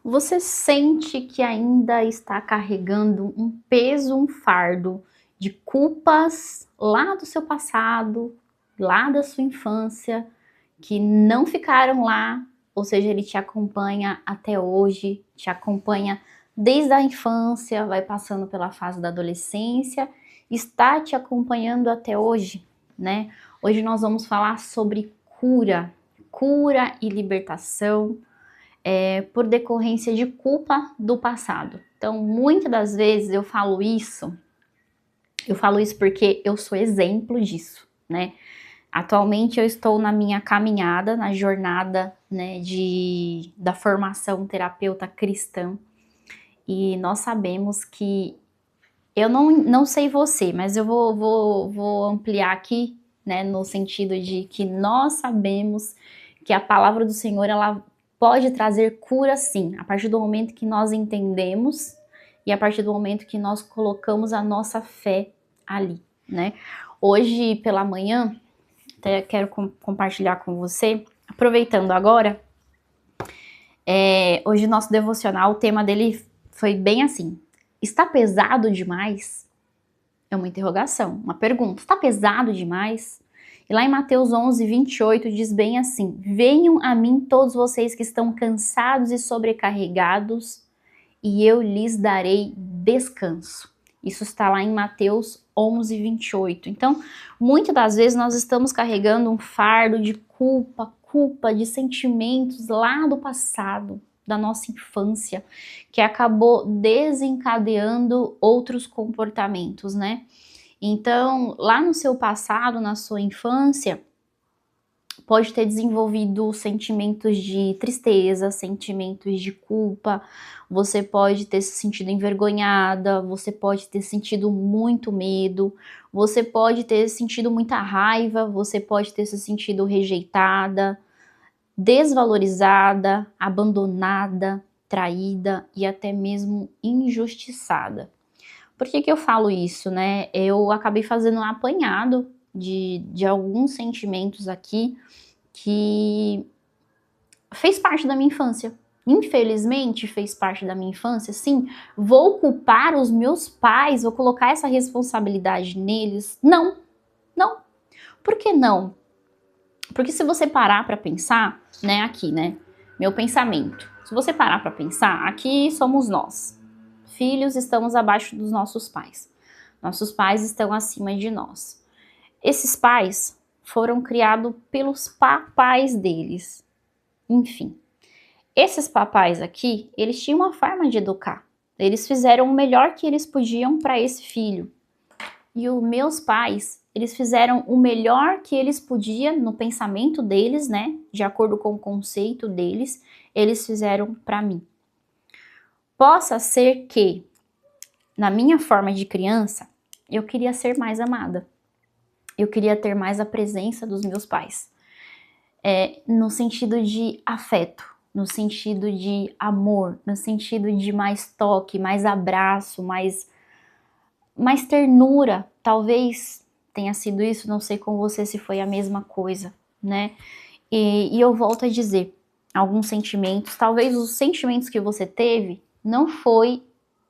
Você sente que ainda está carregando um peso, um fardo de culpas lá do seu passado, lá da sua infância, que não ficaram lá, ou seja, ele te acompanha até hoje, te acompanha desde a infância, vai passando pela fase da adolescência, está te acompanhando até hoje, né? Hoje nós vamos falar sobre cura, cura e libertação por decorrência de culpa do passado. Então, muitas das vezes eu falo isso porque eu sou exemplo disso, né? Atualmente eu estou na minha caminhada, na jornada, né, da formação terapeuta cristã, e nós sabemos que, eu não sei você, mas eu vou ampliar aqui, né, no sentido de que nós sabemos que a palavra do Senhor, ela pode trazer cura sim, a partir do momento que nós entendemos e a partir do momento que nós colocamos a nossa fé ali, né. Hoje pela manhã, até quero compartilhar com você, aproveitando agora, hoje o nosso devocional, o tema dele foi bem assim: está pesado demais? É uma interrogação, uma pergunta. Está pesado demais? E lá em Mateus 11:28 diz bem assim: venham a mim todos vocês que estão cansados e sobrecarregados, e eu lhes darei descanso. Isso está lá em Mateus 11:28. Então, muitas das vezes nós estamos carregando um fardo de culpa de sentimentos lá do passado, da nossa infância, que acabou desencadeando outros comportamentos, né? Então, lá no seu passado, na sua infância, pode ter desenvolvido sentimentos de tristeza, sentimentos de culpa, você pode ter se sentido envergonhada, você pode ter sentido muito medo, você pode ter sentido muita raiva, você pode ter se sentido rejeitada, desvalorizada, abandonada, traída e até mesmo injustiçada. Por que eu falo isso, né? Eu acabei fazendo um apanhado de alguns sentimentos aqui que fez parte da minha infância. Infelizmente fez parte da minha infância, sim. Vou culpar os meus pais, vou colocar essa responsabilidade neles? Não, não. Por que não? Porque se você parar para pensar, né, aqui, né, meu pensamento. Se você parar para pensar, aqui somos nós. Filhos, estamos abaixo dos nossos pais. Nossos pais estão acima de nós. Esses pais foram criados pelos papais deles. Enfim, esses papais aqui, eles tinham uma forma de educar. Eles fizeram o melhor que eles podiam para esse filho. E os meus pais, eles fizeram o melhor que eles podiam no pensamento deles, né? De acordo com o conceito deles, eles fizeram para mim. Possa ser que, na minha forma de criança, eu queria ser mais amada. Eu queria ter mais a presença dos meus pais. No sentido de afeto, no sentido de amor, no sentido de mais toque, mais abraço, mais ternura. Talvez tenha sido isso, não sei com você se foi a mesma coisa, né? E eu volto a dizer, alguns sentimentos, talvez os sentimentos que você teve não foi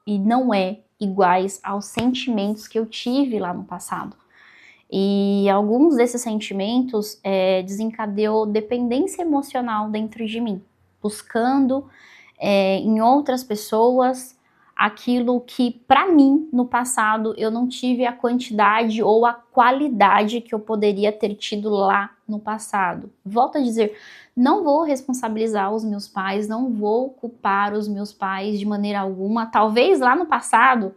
e não é iguais aos sentimentos que eu tive lá no passado. E alguns desses sentimentos desencadeou dependência emocional dentro de mim, buscando em outras pessoas aquilo que para mim no passado eu não tive a quantidade ou a qualidade que eu poderia ter tido lá no passado. Volto a dizer, não vou responsabilizar os meus pais, não vou culpar os meus pais de maneira alguma. Talvez lá no passado,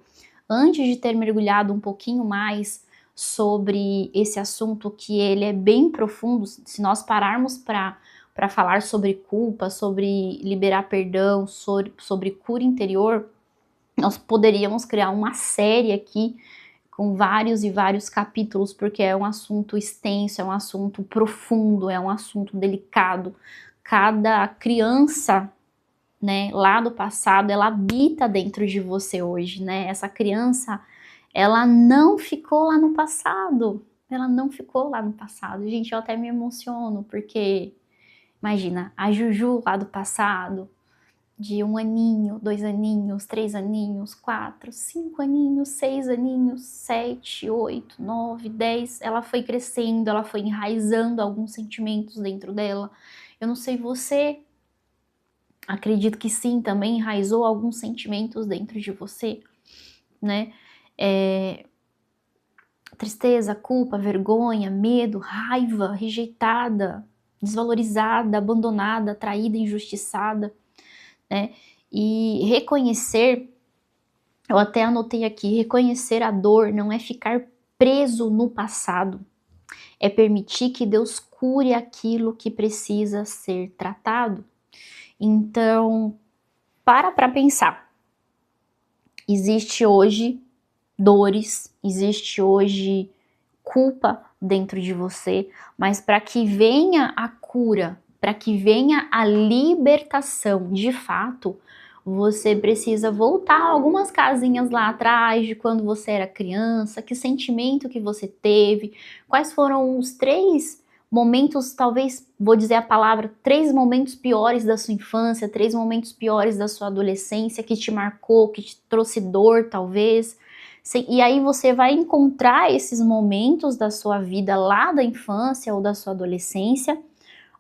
antes de ter mergulhado um pouquinho mais sobre esse assunto, que ele é bem profundo, se nós pararmos para falar sobre culpa, sobre liberar perdão, sobre cura interior, nós poderíamos criar uma série aqui com vários e vários capítulos, porque é um assunto extenso, é um assunto profundo, é um assunto delicado. Cada criança, né, lá do passado, ela habita dentro de você hoje, né? Essa criança, ela não ficou lá no passado. Ela não ficou lá no passado. Gente, eu até me emociono, porque imagina, a Juju lá do passado, de 1 aninho, 2 aninhos, 3 aninhos, 4, 5 aninhos, 6 aninhos, 7, 8, 9, 10, ela foi crescendo, ela foi enraizando alguns sentimentos dentro dela. Eu não sei você, acredito que sim, também enraizou alguns sentimentos dentro de você, né? Tristeza, culpa, vergonha, medo, raiva, rejeitada, desvalorizada, abandonada, traída, injustiçada, né? E reconhecer, eu até anotei aqui, reconhecer a dor não é ficar preso no passado, é permitir que Deus cure aquilo que precisa ser tratado. Então, para pensar. Existe hoje dores, existe hoje culpa dentro de você, mas para que venha a cura, para que venha a libertação de fato, você precisa voltar algumas casinhas lá atrás de quando você era criança, que sentimento que você teve, quais foram os 3 momentos, talvez, vou dizer a palavra, 3 momentos piores da sua infância, 3 momentos piores da sua adolescência, que te marcou, que te trouxe dor, talvez. E aí você vai encontrar esses momentos da sua vida lá da infância ou da sua adolescência,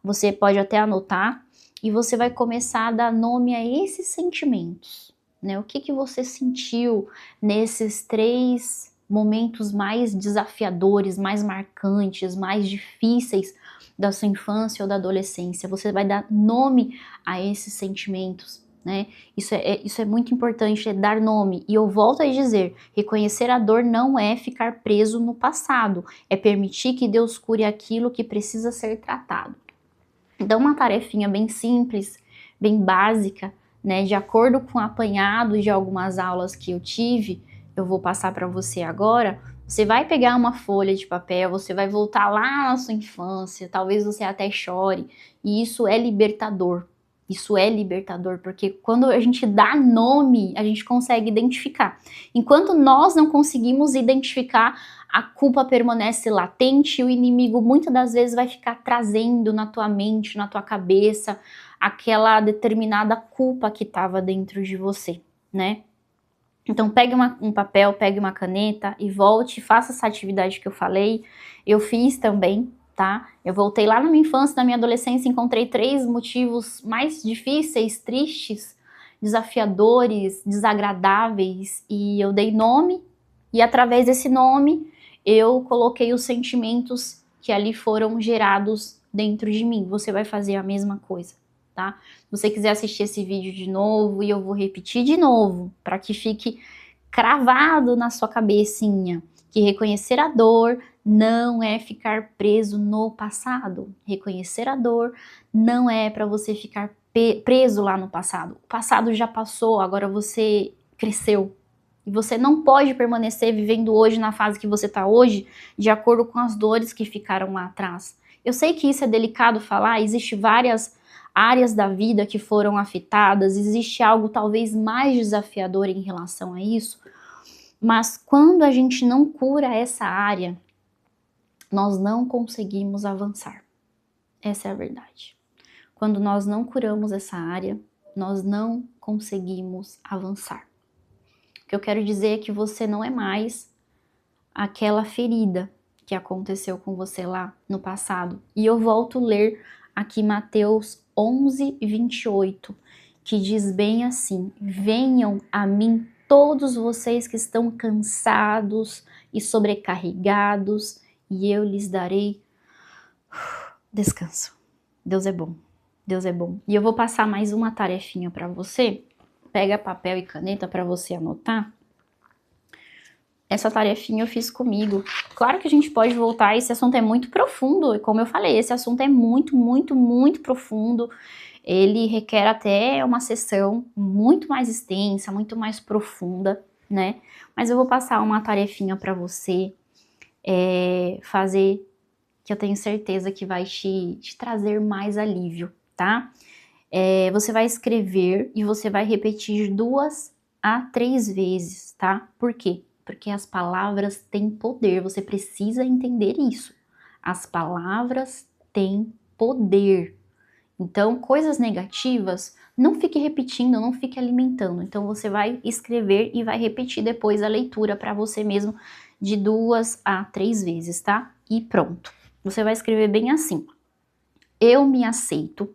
você pode até anotar, e você vai começar a dar nome a esses sentimentos, né? O que você sentiu nesses 3 momentos mais desafiadores, mais marcantes, mais difíceis da sua infância ou da adolescência? Você vai dar nome a esses sentimentos, né? Isso é muito importante, é dar nome. E eu volto a dizer, reconhecer a dor não é ficar preso no passado, é permitir que Deus cure aquilo que precisa ser tratado. Então, uma tarefinha bem simples, bem básica, né, de acordo com o apanhado de algumas aulas que eu tive, eu vou passar para você agora. Você vai pegar uma folha de papel, você vai voltar lá na sua infância, talvez você até chore, e isso é libertador. Isso é libertador, porque quando a gente dá nome, a gente consegue identificar. Enquanto nós não conseguimos identificar, a culpa permanece latente e o inimigo muitas das vezes vai ficar trazendo na tua mente, na tua cabeça, aquela determinada culpa que estava dentro de você, né? Então pegue um papel, pegue uma caneta e volte, faça essa atividade que eu falei. Eu fiz também, tá? Eu voltei lá na minha infância, na minha adolescência, encontrei 3 motivos mais difíceis, tristes, desafiadores, desagradáveis, e eu dei nome, e através desse nome eu coloquei os sentimentos que ali foram gerados dentro de mim. Você vai fazer a mesma coisa, tá? Se você quiser assistir esse vídeo de novo, e eu vou repetir de novo, para que fique cravado na sua cabecinha, que reconhecer a dor não é ficar preso no passado. Reconhecer a dor não é para você ficar preso lá no passado. O passado já passou, agora você cresceu. E você não pode permanecer vivendo hoje na fase que você está hoje, de acordo com as dores que ficaram lá atrás. Eu sei que isso é delicado falar, existe várias áreas da vida que foram afetadas, existe algo talvez mais desafiador em relação a isso, mas quando a gente não cura essa área, nós não conseguimos avançar. Essa é a verdade. Quando nós não curamos essa área, nós não conseguimos avançar. O que eu quero dizer é que você não é mais aquela ferida que aconteceu com você lá no passado. E eu volto a ler aqui Mateus 11, 28, que diz bem assim: venham a mim todos vocês que estão cansados e sobrecarregados, e eu lhes darei descanso. Deus é bom, Deus é bom. E eu vou passar mais uma tarefinha para você. Pega papel e caneta para você anotar. Essa tarefinha eu fiz comigo. Claro que a gente pode voltar, esse assunto é muito profundo, e como eu falei, esse assunto é muito, muito, muito profundo. Ele requer até uma sessão muito mais extensa, muito mais profunda, né? Mas eu vou passar uma tarefinha para você fazer, que eu tenho certeza que vai te trazer mais alívio, tá? Você vai escrever e você vai repetir 2 a 3 vezes, tá? Por quê? Porque as palavras têm poder, você precisa entender isso. As palavras têm poder. Então, coisas negativas, não fique repetindo, não fique alimentando. Então, você vai escrever e vai repetir depois a leitura para você mesmo de 2 a 3 vezes, tá? E pronto. Você vai escrever bem assim: eu me aceito,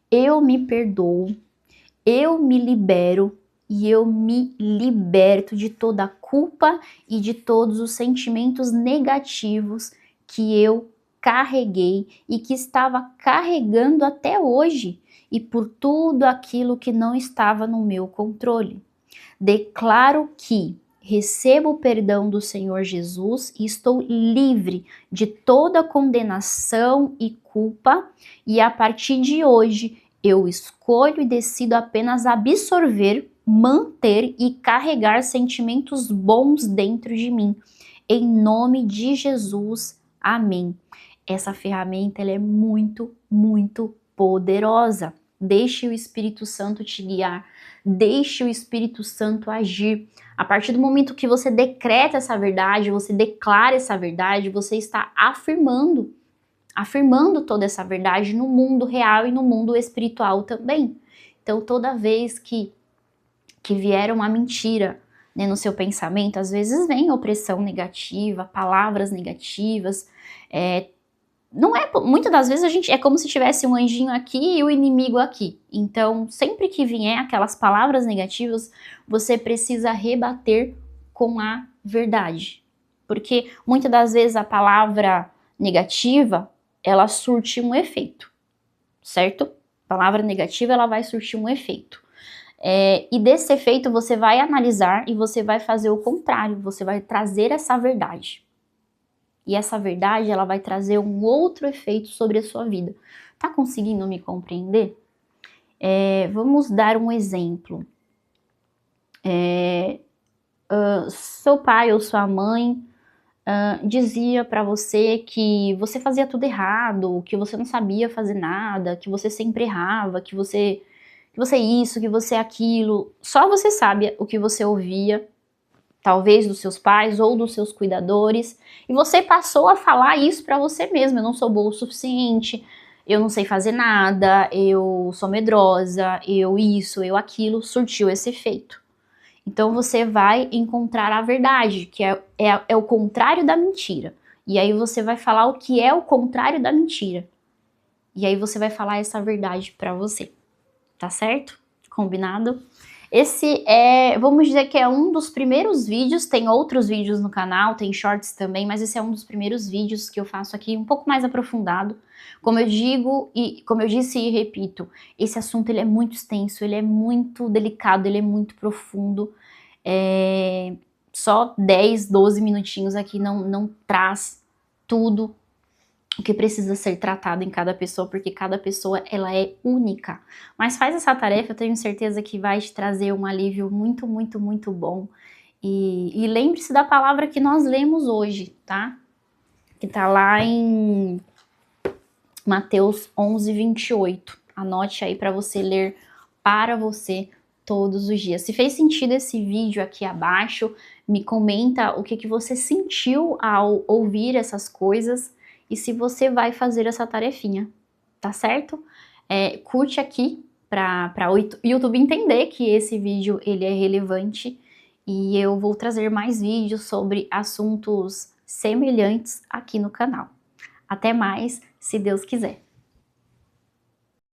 eu me perdoo, eu me libero e eu me liberto de toda a culpa e de todos os sentimentos negativos que eu carreguei e que estava carregando até hoje, e por tudo aquilo que não estava no meu controle. Declaro que recebo o perdão do Senhor Jesus e estou livre de toda condenação e culpa, e a partir de hoje eu escolho e decido apenas absorver, manter e carregar sentimentos bons dentro de mim. Em nome de Jesus, amém. Essa ferramenta ela é muito, muito poderosa. Deixe o Espírito Santo te guiar, deixe o Espírito Santo agir. A partir do momento que você decreta essa verdade, você declara essa verdade, você está afirmando toda essa verdade no mundo real e no mundo espiritual também. Então, toda vez que vier uma mentira, né, no seu pensamento, às vezes vem opressão negativa, palavras negativas, não é, muitas das vezes a gente é como se tivesse um anjinho aqui e o inimigo aqui. Então, sempre que vier aquelas palavras negativas, você precisa rebater com a verdade. Porque muitas das vezes a palavra negativa, ela surte um efeito, certo? A palavra negativa, ela vai surtir um efeito. E desse efeito você vai analisar e você vai fazer o contrário, você vai trazer essa verdade. E essa verdade, ela vai trazer um outro efeito sobre a sua vida. Tá conseguindo me compreender? Vamos dar um exemplo. Seu pai ou sua mãe dizia para você que você fazia tudo errado, que você não sabia fazer nada, que você sempre errava, que você isso, que você aquilo. Só você sabe o que você ouvia, talvez dos seus pais ou dos seus cuidadores, e você passou a falar isso para você mesmo: eu não sou boa o suficiente, eu não sei fazer nada, eu sou medrosa, eu isso, eu aquilo, surtiu esse efeito. Então você vai encontrar a verdade, que é o contrário da mentira. E aí você vai falar o que é o contrário da mentira. E aí você vai falar essa verdade para você. Tá certo? Combinado? Esse vamos dizer que é um dos primeiros vídeos, tem outros vídeos no canal, tem shorts também, mas esse é um dos primeiros vídeos que eu faço aqui, um pouco mais aprofundado. Como eu digo, e como eu disse e repito, esse assunto ele é muito extenso, ele é muito delicado, ele é muito profundo. Só 10, 12 minutinhos aqui não traz tudo o que precisa ser tratado em cada pessoa, porque cada pessoa ela é única. Mas faz essa tarefa, eu tenho certeza que vai te trazer um alívio muito, muito, muito bom. E lembre-se da palavra que nós lemos hoje, tá? Que tá lá em Mateus 11, 28. Anote aí para você ler para você todos os dias. Se fez sentido esse vídeo aqui abaixo, me comenta o que você sentiu ao ouvir essas coisas e se você vai fazer essa tarefinha, tá certo? Curte aqui para o YouTube entender que esse vídeo ele é relevante, e eu vou trazer mais vídeos sobre assuntos semelhantes aqui no canal. Até mais, se Deus quiser.